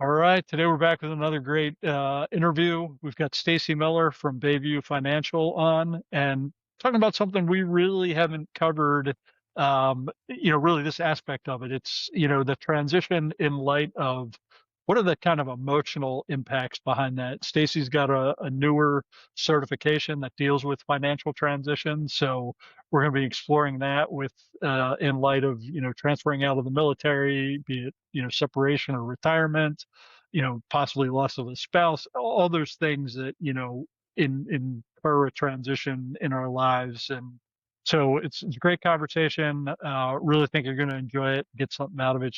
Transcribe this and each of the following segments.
All right, today we're back with another great interview. We've got Stacey Miller from Bayview Financial on, and talking about something we really haven't covered. Really this aspect of it. It's the transition in light of what are the kind of emotional impacts behind that. Stacey's got a newer certification that deals with financial transition, so we're going to be exploring that with in light of transferring out of the military, be it separation or retirement, possibly loss of a spouse, all those things that, incur a transition in our lives. And so it's a great conversation. Really think you're going to enjoy it, get something out of it.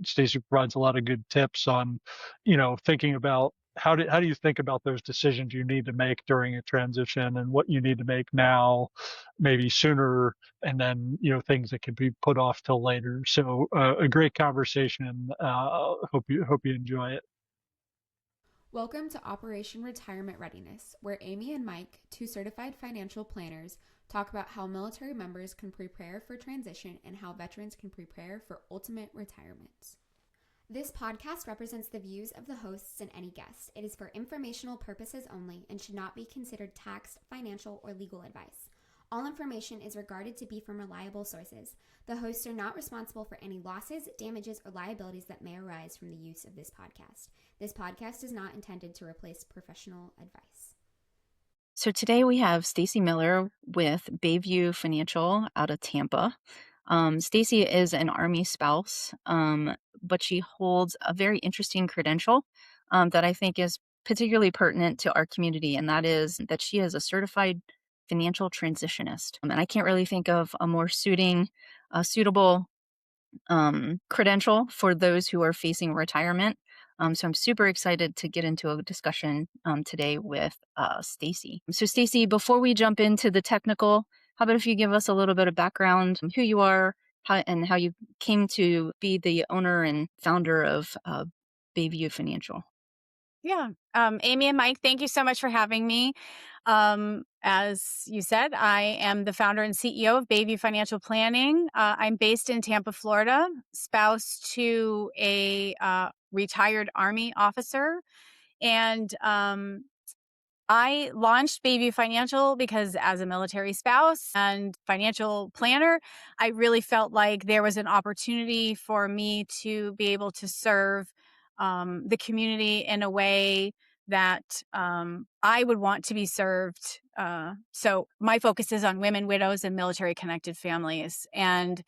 Stacey provides a lot of good tips on, thinking about how do you think about those decisions you need to make during a transition and what you need to make now, maybe sooner, and then things that can be put off till later. So a great conversation. Hope you enjoy it. Welcome to Operation Retirement Readiness, where Amy and Mike, two certified financial planners, talk about how military members can prepare for transition and how veterans can prepare for ultimate retirement. This podcast represents the views of the hosts and any guest. It is for informational purposes only and should not be considered tax, financial, or legal advice. All information is regarded to be from reliable sources. The hosts are not responsible for any losses, damages, or liabilities that may arise from the use of this podcast. This podcast is not intended to replace professional advice. So today we have Stacey Miller with Bayview Financial out of Tampa. Stacy is an Army spouse, but she holds a very interesting credential that I think is particularly pertinent to our community, and that is that she is a certified financial transitionist. And I can't really think of a more suitable credential for those who are facing retirement. So I'm super excited to get into a discussion today with Stacy. So Stacy, before we jump into the technical, how about if you give us a little bit of background, who you are, and how you came to be the owner and founder of Bayview Financial? Yeah. Amy and Mike, thank you so much for having me. As you said, I am the founder and CEO of Bayview Financial Planning. I'm based in Tampa, Florida, spouse to a retired Army officer. And I launched Bayview Financial because as a military spouse and financial planner, I really felt like there was an opportunity for me to be able to serve the community in a way that I would want to be served. So my focus is on women, widows, and military connected families. And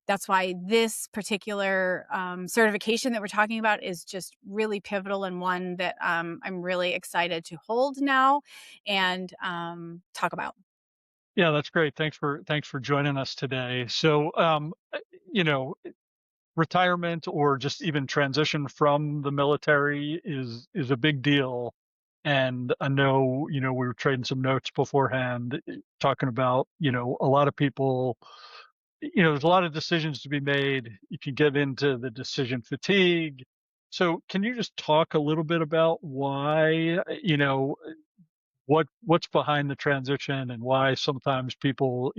that's why this particular certification that we're talking about is just really pivotal and one that I'm really excited to hold now and talk about. Yeah, that's great. Thanks for joining us today. So, you know, retirement or just even transition from the military is a big deal. And I know, we were trading some notes beforehand, talking about, a lot of people, there's a lot of decisions to be made. You can get into the decision fatigue. So can you just talk a little bit about why, what's behind the transition and why sometimes people,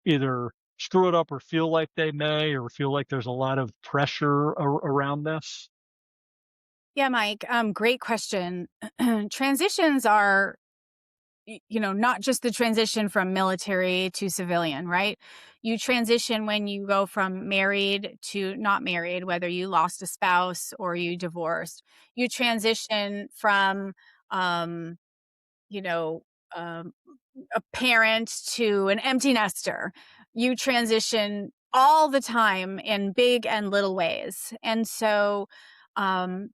either screw it up or feel like they may, or feel like there's a lot of pressure around this? Yeah, Mike, great question. Transitions are not just the transition from military to civilian, right? You transition when you go from married to not married, whether you lost a spouse or you divorced. You transition from, um, you know, um, a parent to an empty nester. You transition all the time in big and little ways. And so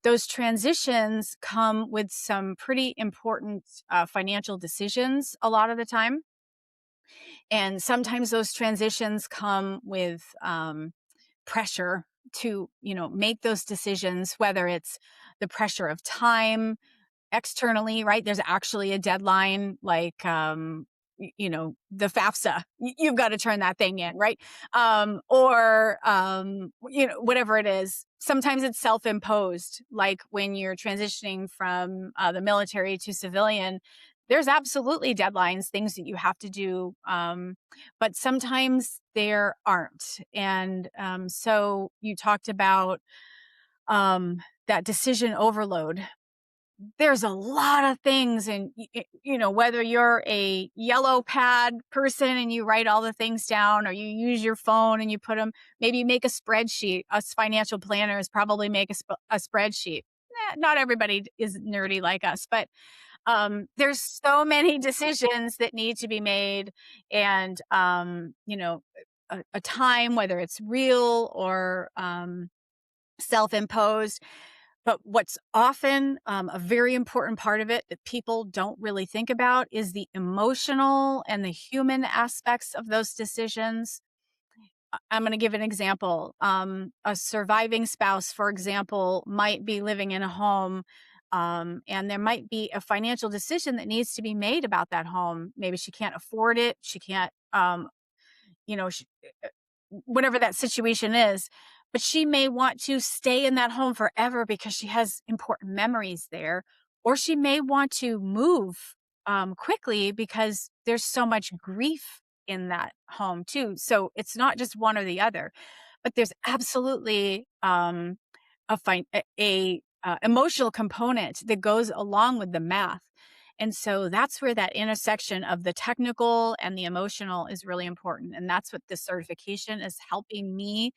those transitions come with some pretty important financial decisions a lot of the time. And sometimes those transitions come with pressure to, make those decisions, whether it's the pressure of time, externally, right? There's actually a deadline, like, the FAFSA. You've got to turn that thing in, right? Or whatever it is. Sometimes it's self-imposed, like when you're transitioning from the military to civilian. There's absolutely deadlines, things that you have to do, but sometimes there aren't. And so you talked about that decision overload. There's a lot of things, and whether you're a yellow pad person and you write all the things down, or you use your phone and you put them, maybe you make a spreadsheet. Us financial planners probably make a spreadsheet. Not everybody is nerdy like us, but there's so many decisions that need to be made, and a time, whether it's real or self-imposed. But what's often a very important part of it that people don't really think about is the emotional and the human aspects of those decisions. I'm going to give an example. A surviving spouse, for example, might be living in a home, and there might be a financial decision that needs to be made about that home. Maybe she can't afford it. She can't, you know, she, whatever that situation is, but she may want to stay in that home forever because she has important memories there, or she may want to move quickly because there's so much grief in that home too. So it's not just one or the other, but there's absolutely a emotional component that goes along with the math. And so that's where that intersection of the technical and the emotional is really important. And that's what this certification is helping me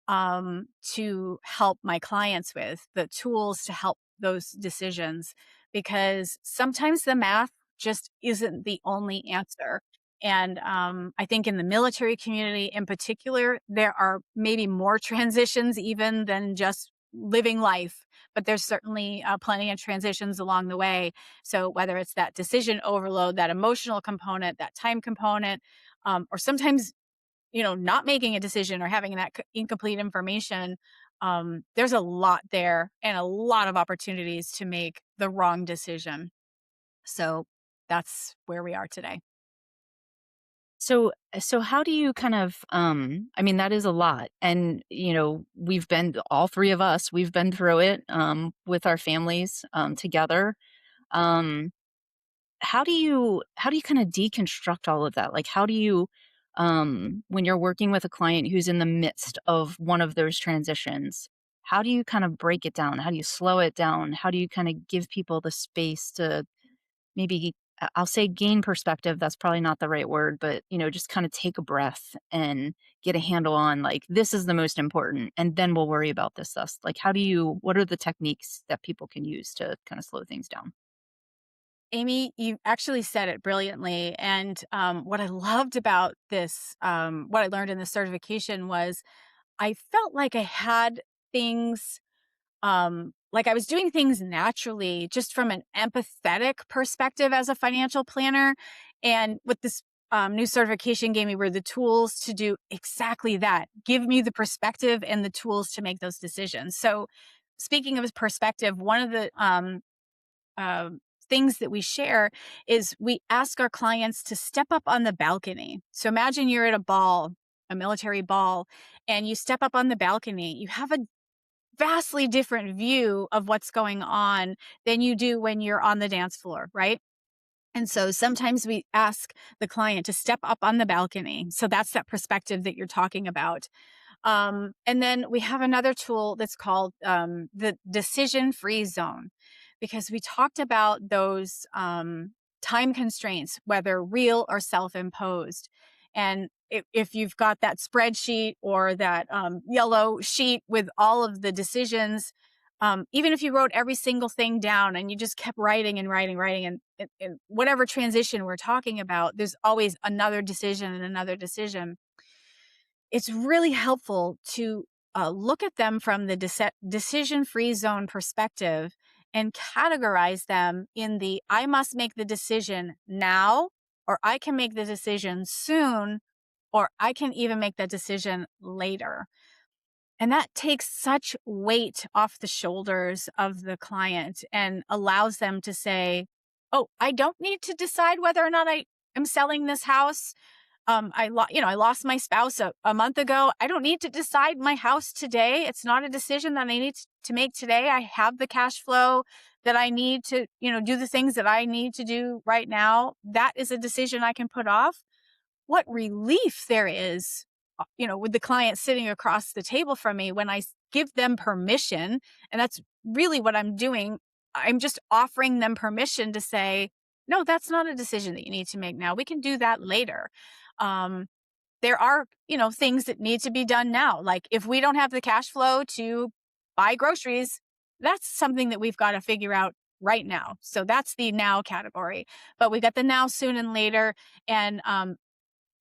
to help my clients with, the tools to help those decisions, because sometimes the math just isn't the only answer. And I think in the military community in particular, there are maybe more transitions even than just living life, but there's certainly plenty of transitions along the way. So whether it's that decision overload, that emotional component, that time component, or sometimes not making a decision or having that incomplete information, there's a lot there and a lot of opportunities to make the wrong decision. So that's where we are today. So how do you kind of I mean that is a lot, and we've been, all three of us, we've been through it with our families together. Um how do you kind of deconstruct all of that? Like, how do you when you're working with a client who's in the midst of one of those transitions, how do you kind of break it down? How do you slow it down? How do you kind of give people the space to maybe, I'll say, gain perspective? That's probably not the right word, but just kind of take a breath and get a handle on, like, this is the most important, and then we'll worry about this stuff. Like, what are the techniques that people can use to kind of slow things down? Amy, you actually said it brilliantly. And what I loved about this, what I learned in the certification was I felt like I had things, like I was doing things naturally, just from an empathetic perspective as a financial planner. And what this new certification gave me were the tools to do exactly that, give me the perspective and the tools to make those decisions. So speaking of perspective, one of the uh, things that we share is we ask our clients to step up on the balcony. So imagine you're at a ball, a military ball, and you step up on the balcony. You have a vastly different view of what's going on than you do when you're on the dance floor, right? And so sometimes we ask the client to step up on the balcony. So that's that perspective that you're talking about. And then we have another tool that's called the decision free zone, because we talked about those time constraints, whether real or self imposed. And if you've got that spreadsheet or that yellow sheet with all of the decisions, even if you wrote every single thing down and you just kept writing and writing, and whatever transition we're talking about, there's always another decision and another decision. It's really helpful to look at them from the decision-free zone perspective and categorize them in the I must make the decision now, or I can make the decision soon, or I can even make that decision later. And that takes such weight off the shoulders of the client and allows them to say, oh, I don't need to decide whether or not I am selling this house. I lost my spouse a month ago. I don't need to decide my house today. It's not a decision that I need to make today. I have the cash flow that I need to, do the things that I need to do right now. That is a decision I can put off. What relief there is with the client sitting across the table from me, when I give them permission, and that's really what I'm doing, I'm just offering them permission to say, no, that's not a decision that you need to make now. We can do that later. Um, there are, things that need to be done now. Like if we don't have the cash flow to buy groceries, that's something that we've got to figure out right now. So that's the now category. But we got the now, soon, and later. And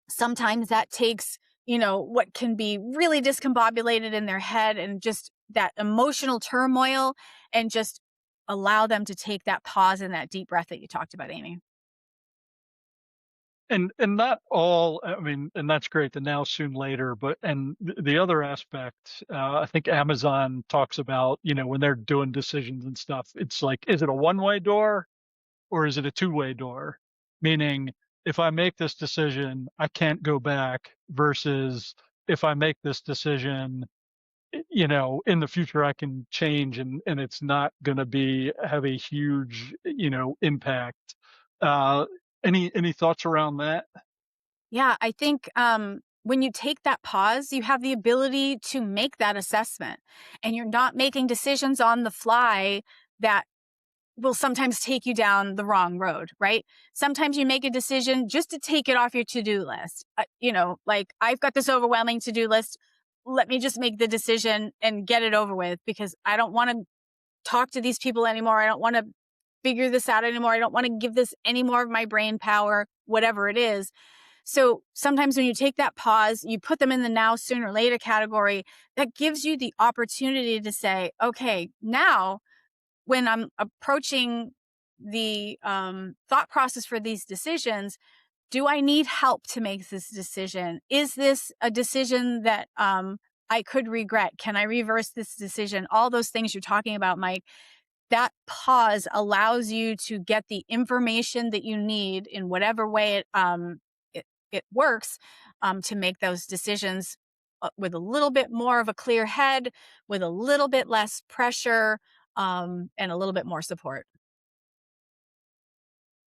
sometimes that takes, what can be really discombobulated in their head and just that emotional turmoil, and just allow them to take that pause and that deep breath that you talked about, Amy. And not all, I mean, and that's great, the now, soon, later, but and the other aspect, I think Amazon talks about, when they're doing decisions and stuff, it's like, is it a one-way door or is it a two-way door? Meaning, if I make this decision, I can't go back, versus if I make this decision, in the future I can change, and it's not going to be have a huge, impact. Uh, any thoughts around that? Yeah, I think when you take that pause, you have the ability to make that assessment, and you're not making decisions on the fly that will sometimes take you down the wrong road, right? Sometimes you make a decision just to take it off your to-do list. Like I've got this overwhelming to-do list. Let me just make the decision and get it over with, because I don't want to talk to these people anymore. I don't want to figure this out anymore. I don't want to give this any more of my brain power, whatever it is. So sometimes when you take that pause, you put them in the now, sooner, or later category, that gives you the opportunity to say, okay, now when I'm approaching the thought process for these decisions, do I need help to make this decision? Is this a decision that I could regret? Can I reverse this decision? All those things you're talking about, Mike, that pause allows you to get the information that you need in whatever way it works, to make those decisions with a little bit more of a clear head, with a little bit less pressure, and a little bit more support.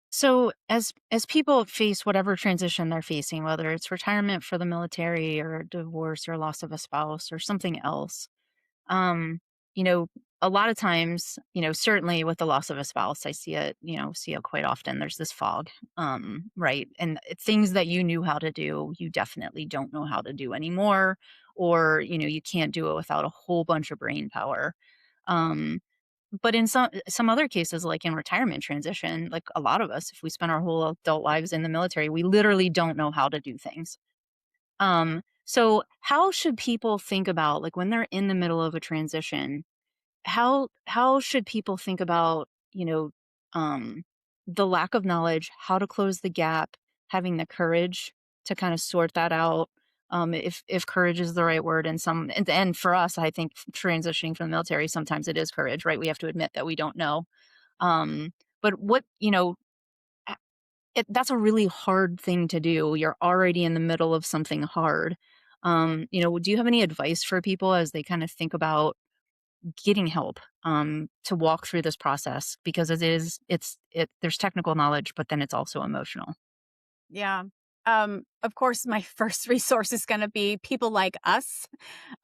So as people face whatever transition they're facing, whether it's retirement for the military or divorce or loss of a spouse or something else, um, you know, a lot of times, certainly with the loss of a spouse, I see it quite often. There's this fog, right? And things that you knew how to do, you definitely don't know how to do anymore, or you can't do it without a whole bunch of brain power. Um, but in some other cases, like in retirement transition, like a lot of us, if we spend our whole adult lives in the military, we literally don't know how to do things. So how should people think about, like, when they're in the middle of a transition? How should people think about, um, the lack of knowledge, how to close the gap, having the courage to kind of sort that out? If courage is the right word, and for us, I think transitioning from the military, sometimes it is courage, right? We have to admit that we don't know. Um, but a- that's a really hard thing to do. You're already in the middle of something hard. Do you have any advice for people as they kind of think about getting help to walk through this process, because there's technical knowledge, but then it's also emotional. Yeah. Of course, my first resource is going to be people like us,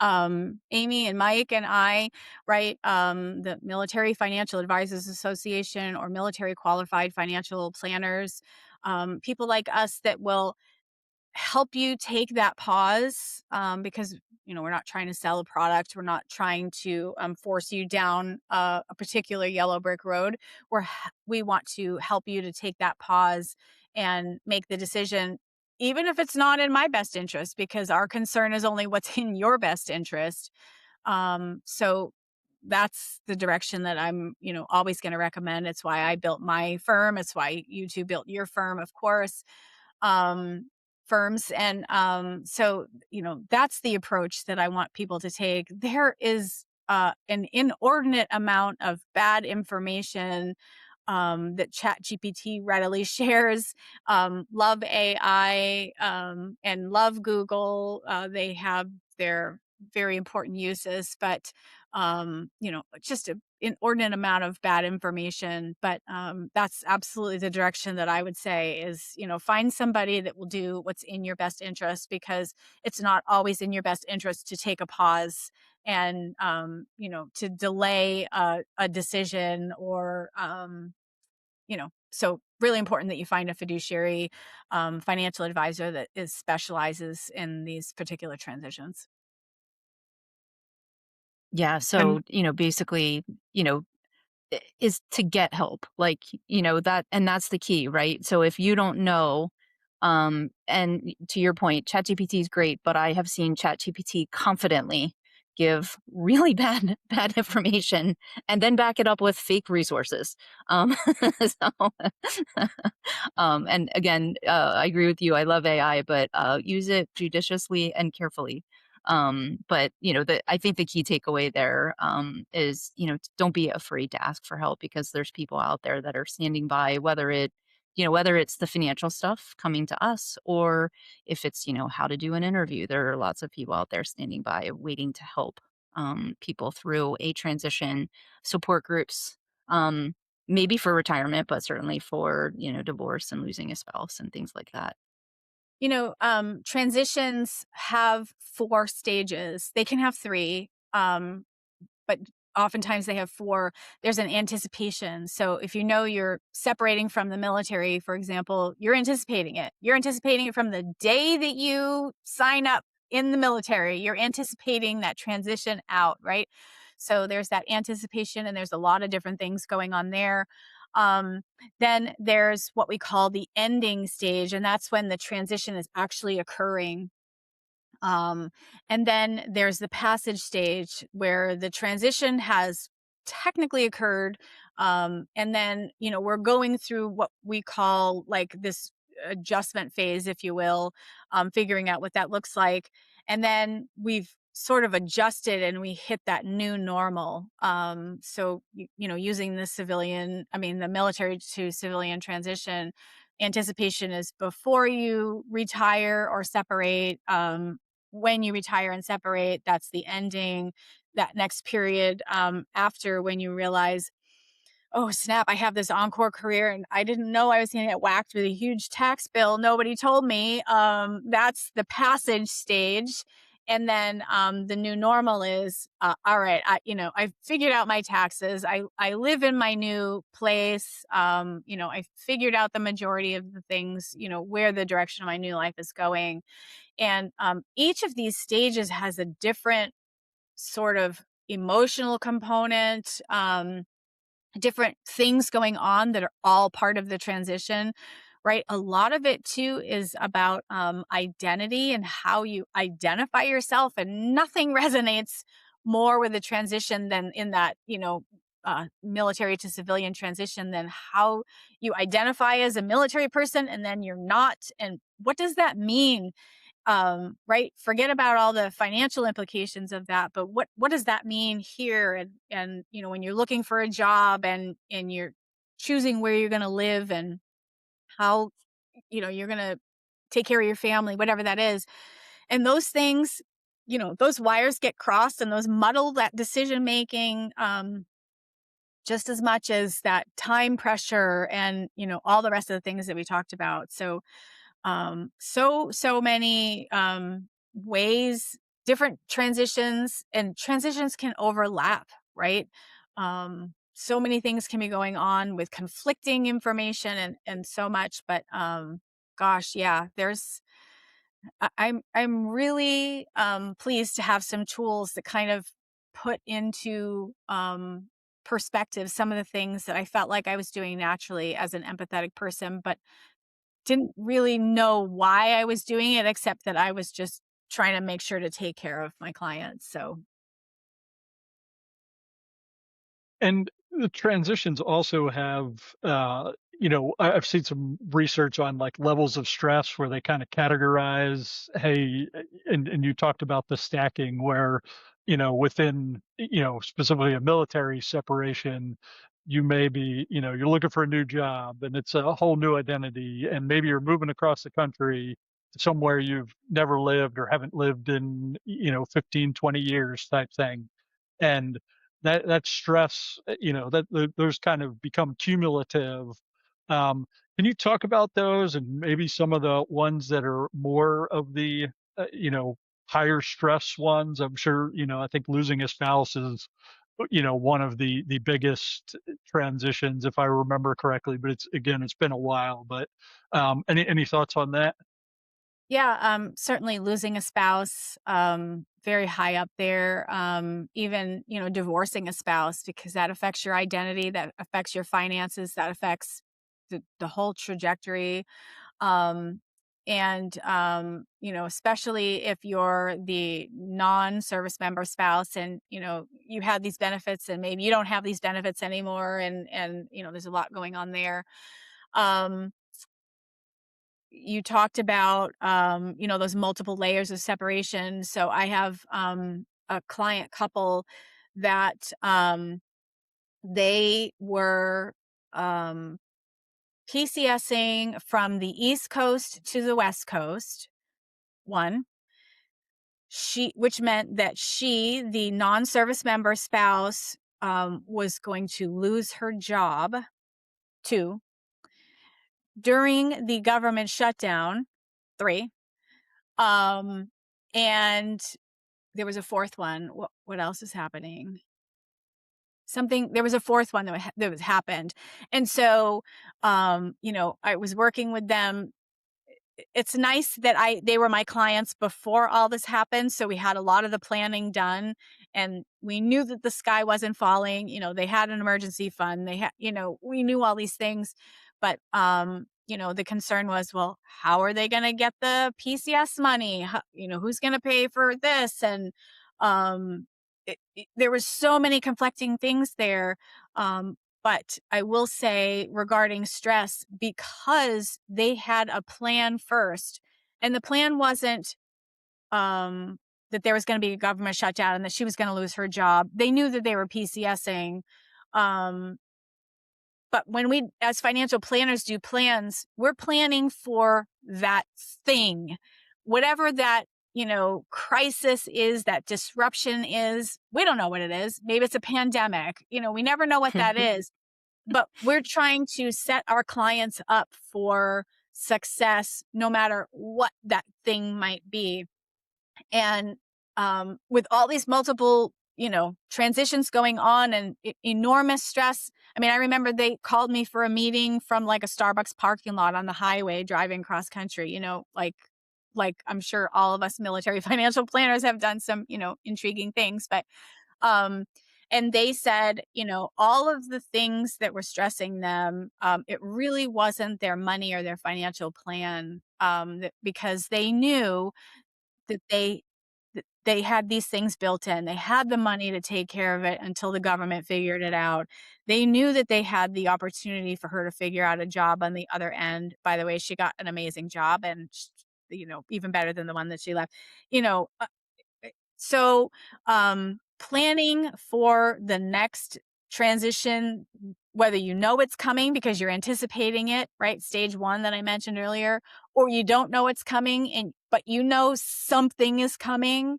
Amy and Mike and I, right? The Military Financial Advisors Association, or military qualified financial planners, people like us that will help you take that pause, because we're not trying to sell a product, we're not trying to force you down a particular yellow brick road. We want to help you to take that pause and make the decision, even if it's not in my best interest, because our concern is only what's in your best interest. So that's the direction that I'm always going to recommend. It's why I built my firm, it's why you two built your firm, of course. um, Firms. And so, that's the approach that I want people to take. There is an inordinate amount of bad information that Chat GPT readily shares. Love AI, and love Google. They have their very important uses, but just an inordinate amount of bad information. But that's absolutely the direction that I would say is, find somebody that will do what's in your best interest, because it's not always in your best interest to take a pause and, to delay a decision or, so really important that you find a fiduciary financial advisor that specializes in these particular transitions. Yeah, And so, basically, you know, is to get help. Like, that and that's the key, right? So if you don't know, and to your point, ChatGPT is great, but I have seen ChatGPT confidently give really bad information and then back it up with fake resources. So, and again, I agree with you. I love AI, but use it judiciously and carefully. But I think the key takeaway there is, don't be afraid to ask for help, because there's people out there that are standing by, whether it's the financial stuff coming to us, or if it's, how to do an interview. There are lots of people out there standing by waiting to help people through a transition, support groups, maybe for retirement, but certainly for, divorce and losing a spouse and things like that. Transitions have 4 stages. They can have 3, but oftentimes they have 4. There's an anticipation. So if you're separating from the military, for example, you're anticipating it. You're anticipating it from the day that you sign up in the military. You're anticipating that transition out, right? So there's that anticipation, and there's a lot of different things going on there. Um, then there's what we call the ending stage, and that's when the transition is actually occurring. Um, and then there's the passage stage where the transition has technically occurred. And then, we're going through what we call like this adjustment phase, if you will, figuring out what that looks like. And then we've sort of adjusted and we hit that new normal. Using the military to civilian transition, anticipation is before you retire or separate. When you retire and separate, that's the ending. That next period after, when you realize, oh snap, I have this encore career and I didn't know I was going to get whacked with a huge tax bill. Nobody told me. That's the passage stage. And then the new normal is, all right, I figured out my taxes. I live in my new place. I figured out the majority of the things, where the direction of my new life is going. And each of these stages has a different sort of emotional component, different things going on that are all part of the transition, right? A lot of it too is about identity and how you identify yourself. And nothing resonates more with the transition than in that, military to civilian transition, than how you identify as a military person and then you're not. And what does that mean? Right, forget about all the financial implications of that, but what does that mean here? And when you're looking for a job and you're choosing where you're going to live and how you're going to take care of your family, whatever that is. And those things, those wires get crossed and those muddle that decision making, just as much as that time pressure and all the rest of the things that we talked about. So so many ways, different transitions, and transitions can overlap, right? So many things can be going on with conflicting information and so much. But gosh, yeah, I'm really pleased to have some tools that kind of put into perspective some of the things that I felt like I was doing naturally as an empathetic person, but didn't really know why I was doing it, except that I was just trying to make sure to take care of my clients. So, And the transitions also have, I've seen some research on like levels of stress where they kind of categorize, hey, and you talked about the stacking where, within, specifically a military separation, you may be, you're looking for a new job and it's a whole new identity. And maybe you're moving across the country to somewhere you've never lived or haven't lived in, 15, 20 years type thing. and that stress, those kind of become cumulative. Can you talk about those and maybe some of the ones that are more of the, higher stress ones? I'm sure, I think losing a spouse is, one of the biggest transitions, if I remember correctly, but it's been a while, but, any thoughts on that? Yeah, certainly losing a spouse, very high up there. Even, divorcing a spouse because that affects your identity, that affects your finances, that affects the whole trajectory. Um, especially if you're the non-service member spouse and, you had these benefits and maybe you don't have these benefits anymore and, there's a lot going on there. Um, you talked about, those multiple layers of separation. So I have a client couple that they were um, PCSing from the East Coast to the West Coast. One, which meant that the non-service member spouse, was going to lose her job. Two, during the government shutdown. Three, Um, and there was a fourth one. What else is happening? There was a fourth one that was happened. And so, I was working with them. It's nice that they were my clients before all this happened. So we had a lot of the planning done and we knew that the sky wasn't falling. They had an emergency fund. They had, we knew all these things, but, the concern was, well, how are they going to get the PCS money? Who's going to pay for this? And, there was so many conflicting things there. But I will say regarding stress, because they had a plan first, and the plan wasn't that there was going to be a government shutdown and that she was going to lose her job. They knew that they were PCSing. Um, but when we, as financial planners, do plans, we're planning for that thing, whatever that, crisis is, that disruption is. We don't know what it is. Maybe it's a pandemic. We never know what that is. But we're trying to set our clients up for success no matter what that thing might be. And with all these multiple, transitions going on and enormous stress. I mean, I remember they called me for a meeting from like a Starbucks parking lot on the highway driving cross country, like I'm sure all of us military financial planners have done some, intriguing things, but um, and they said, all of the things that were stressing them, it really wasn't their money or their financial plan, because they knew that they had these things built in. They had the money to take care of it until the government figured it out. They knew that they had the opportunity for her to figure out a job on the other end. By the way, she got an amazing job and, even better than the one that she left. You know, so, planning for the next transition, whether you know it's coming because you're anticipating it, right? Stage one that I mentioned earlier, or you don't know it's coming but something is coming.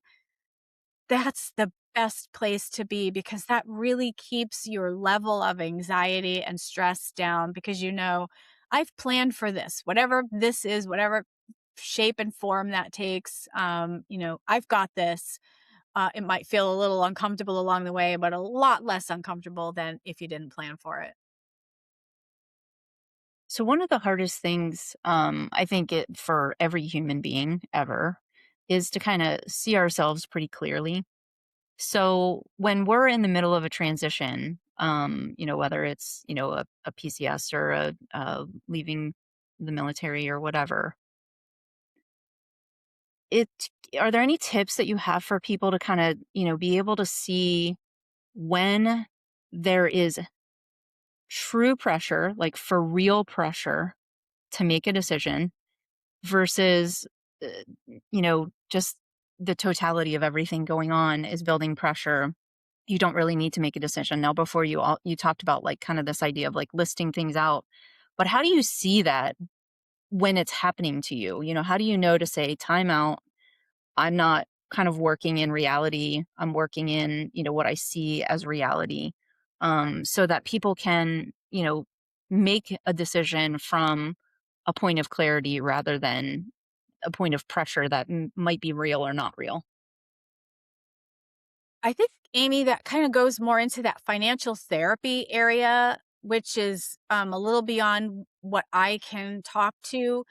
That's the best place to be because that really keeps your level of anxiety and stress down because I've planned for this, whatever this is, whatever shape and form that takes. I've got this. It might feel a little uncomfortable along the way, but a lot less uncomfortable than if you didn't plan for it. So one of the hardest things, I think for every human being ever, is to kind of see ourselves pretty clearly. So when we're in the middle of a transition, whether it's a PCS or a leaving the military or whatever, it are there any tips that you have for people to kind of be able to see when there is true pressure, like for real pressure, to make a decision versus, uh, just the totality of everything going on is building pressure. You don't really need to make a decision. Now, before you talked about like kind of this idea of like listing things out, but how do you see that when it's happening to you? How do you know to say time out? I'm not kind of working in reality. I'm working in, what I see as reality, so that people can, make a decision from a point of clarity rather than a point of pressure that might be real or not real. I think, Amy, that kind of goes more into that financial therapy area, which is a little beyond what I can talk to,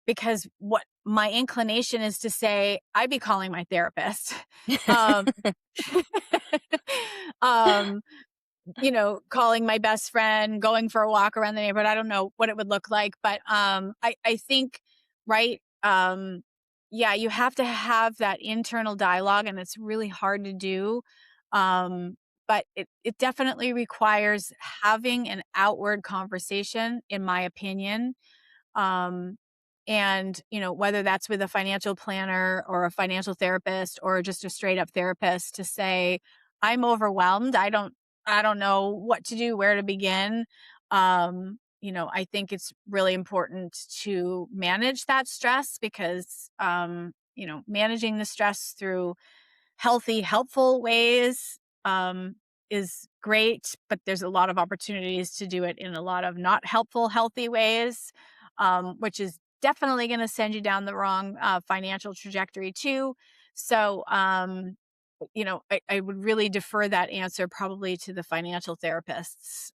because what my inclination is to say, I'd be calling my therapist. um, um, calling my best friend, going for a walk around the neighborhood. I don't know what it would look like, but I think, right, yeah, you have to have that internal dialogue, and it's really hard to do. Um, but it definitely requires having an outward conversation, in my opinion. Um, and, whether that's with a financial planner or a financial therapist or just a straight up therapist, to say, I'm overwhelmed. I don't know what to do, where to begin. I think it's really important to manage that stress, because, managing the stress through healthy, helpful ways, is great, but there's a lot of opportunities to do it in a lot of not helpful, healthy ways, which is definitely going to send you down the wrong financial trajectory too. So, I would really defer that answer probably to the financial therapists.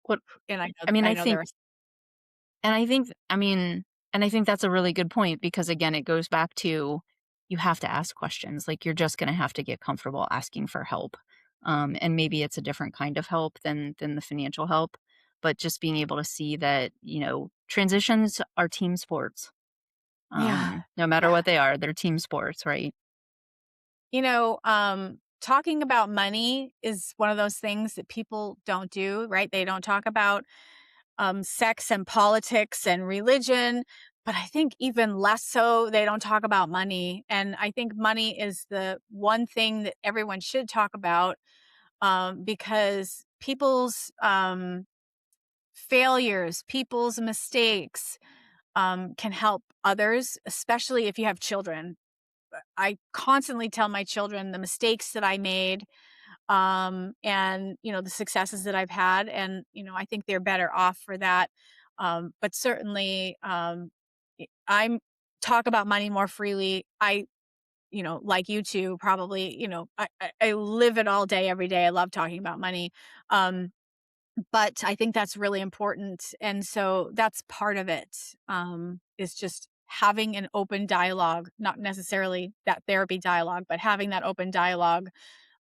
What And I mean, I I know there think are. and I think I mean, and I think that's a really good point because again, it goes back to you have to ask questions. Like you're just going to have to get comfortable asking for help. And maybe it's a different kind of help than the financial help, but just being able to see that, transitions are team sports. Yeah. No matter Yeah. what they are, they're team sports, right? Talking about money is one of those things that people don't do, right? They don't talk about sex and politics and religion, but I think even less so, they don't talk about money. And I think money is the one thing that everyone should talk about, because people's failures, people's mistakes, can help others, especially if you have children. I constantly tell my children the mistakes that I made, and the successes that I've had, and I think they're better off for that. But certainly, I'm talk about money more freely. I like you two, probably, I live it all day every day. I love talking about money. um but I think that's really important, and so that's part of it, is just having an open dialogue, not necessarily that therapy dialogue, but having that open dialogue,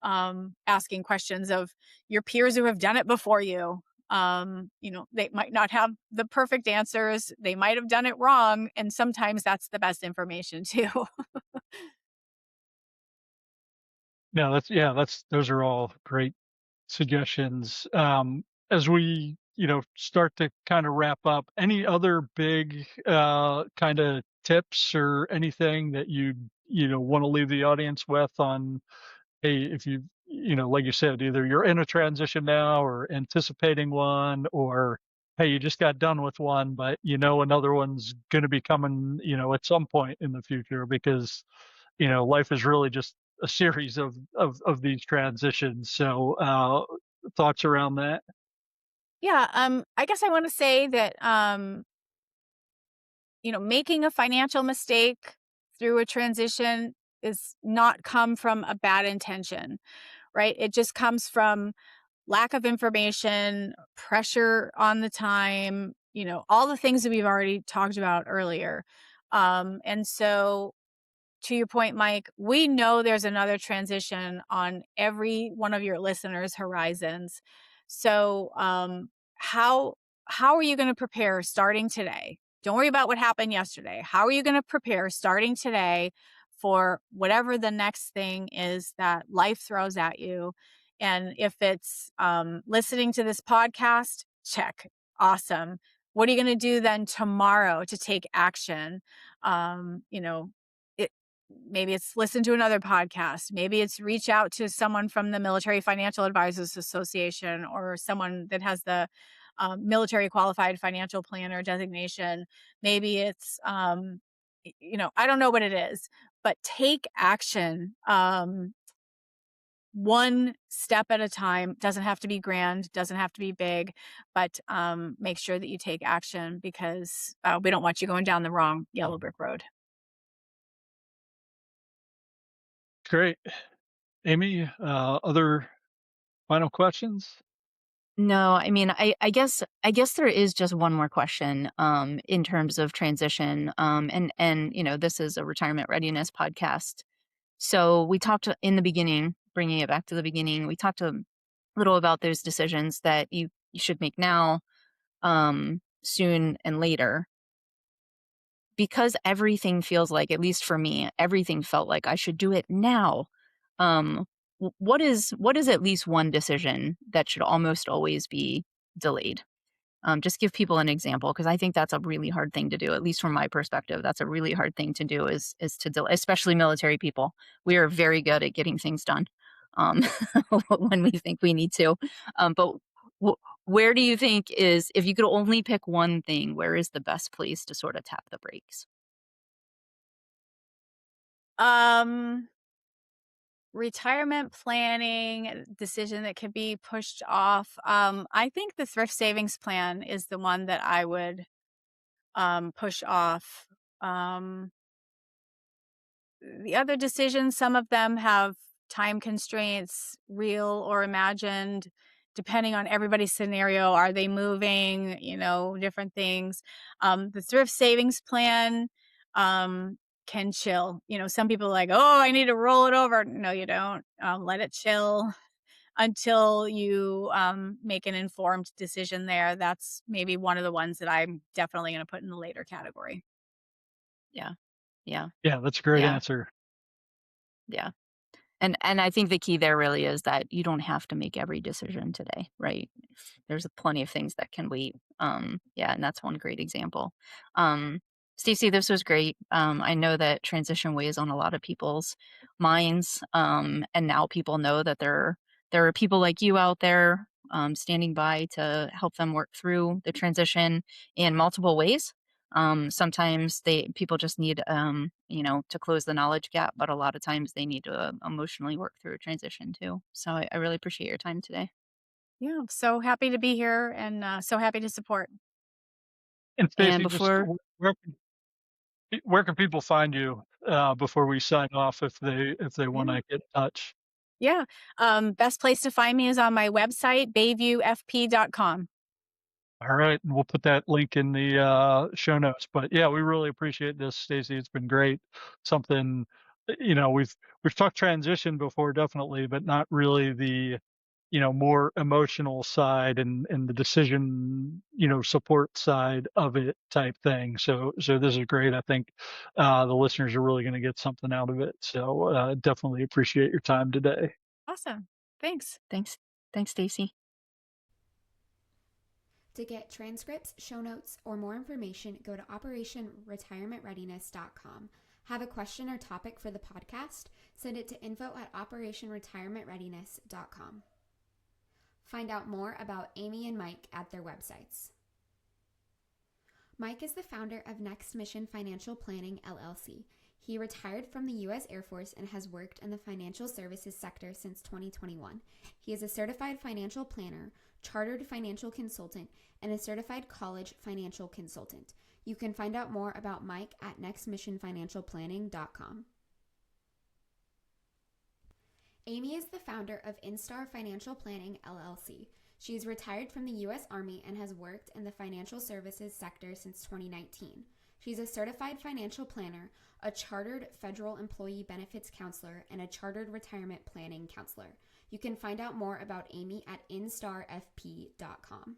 asking questions of your peers who have done it before you. They might not have the perfect answers. They might have done it wrong. And sometimes that's the best information too. No, that's those are all great suggestions. As we, start to kind of wrap up, any other big kind of tips or anything that want to leave the audience with on, hey, if like you said, either you're in a transition now or anticipating one, or hey, you just got done with one, but another one's going to be coming, at some point in the future because life is really just a series of these transitions. So, thoughts around that? Yeah. I guess I want to say that, making a financial mistake through a transition is not come from a bad intention, right? It just comes from lack of information, pressure on the time, all the things that we've already talked about earlier. And so, to your point, Mike, we know there's another transition on every one of your listeners' horizons. So, how how are you going to prepare starting today? Don't worry about what happened yesterday. How are you going to prepare starting today for whatever the next thing is that life throws at you? And if it's listening to this podcast, check, awesome. What are you going to do then tomorrow to take action? It maybe it's listen to another podcast. Maybe it's reach out to someone from the Military Financial Advisors Association, or someone that has the military qualified financial planner designation. Maybe it's, I don't know what it is, but take action. One step at a time. Doesn't have to be grand, doesn't have to be big, but make sure that you take action, because we don't want you going down the wrong yellow brick road. Great. Amy, other final questions? No, I mean, I guess there is just one more question in terms of transition. And this is a retirement readiness podcast. So we talked in the beginning, bringing it back to the beginning, we talked a little about those decisions that you should make now, soon and later. Because everything feels like, at least for me, everything felt like I should do it now. Um, what is at least one decision that should almost always be delayed? Just give people an example, because I think that's a really hard thing to do. At least from my perspective, that's a really hard thing to do, is to delay, especially military people. We are very good at getting things done um, when we think we need to. But where do you think is, if you could only pick one thing, where is the best place to sort of tap the brakes? Um, Retirement planning decision that can be pushed off. I think the thrift savings plan is the one that I would push off. The other decisions, some of them have time constraints, real or imagined, depending on everybody's scenario. Are they moving? Different things. The thrift savings plan can chill. Some people are like, oh, I need to roll it over. No, you don't. Let it chill until you make an informed decision there. That's maybe one of the ones that I'm definitely going to put in the later category. Yeah, yeah, Yeah, that's a great yeah, answer. yeah. And I think the key there really is that you don't have to make every decision today, right? There's plenty of things that can wait. Yeah, and that's one great example. Um, Stacey, this was great. I know that transition weighs on a lot of people's minds, and now people know that there are people like you out there, standing by to help them work through the transition in multiple ways. Sometimes people just need to close the knowledge gap, but a lot of times they need to emotionally work through a transition too. So I really appreciate your time today. Yeah, I'm so happy to be here, and so happy to support. And And Stacy, just before where can people find you before we sign off if they want Yeah. to get in touch? Yeah. Best place to find me is on my website, bayviewfp.com. All right, and we'll put that link in the show notes. But yeah, we really appreciate this, Stacy. It's been great. Something, we've talked transition before, definitely, but not really the more emotional side and the decision support side of it type thing. So this is great. I think the listeners are really going to get something out of it. So definitely appreciate your time today. Awesome. Thanks. thanks thanks Stacey. To get transcripts, show notes, or more information, go to operationretirementreadiness.com. Have a question or topic for the podcast? Send it to info@operationretirementreadiness.com. Find out more about Amy and Mike at their websites. Mike is the founder of Next Mission Financial Planning, LLC. He retired from the U.S. Air Force and has worked in the financial services sector since 2021. He is a certified financial planner, chartered financial consultant, and a certified college financial consultant. You can find out more about Mike at nextmissionfinancialplanning.com. Amy is the founder of Instar Financial Planning, LLC. She is retired from the U.S. Army and has worked in the financial services sector since 2019. She's a certified financial planner, a chartered federal employee benefits counselor, and a chartered retirement planning counselor. You can find out more about Amy at instarfp.com.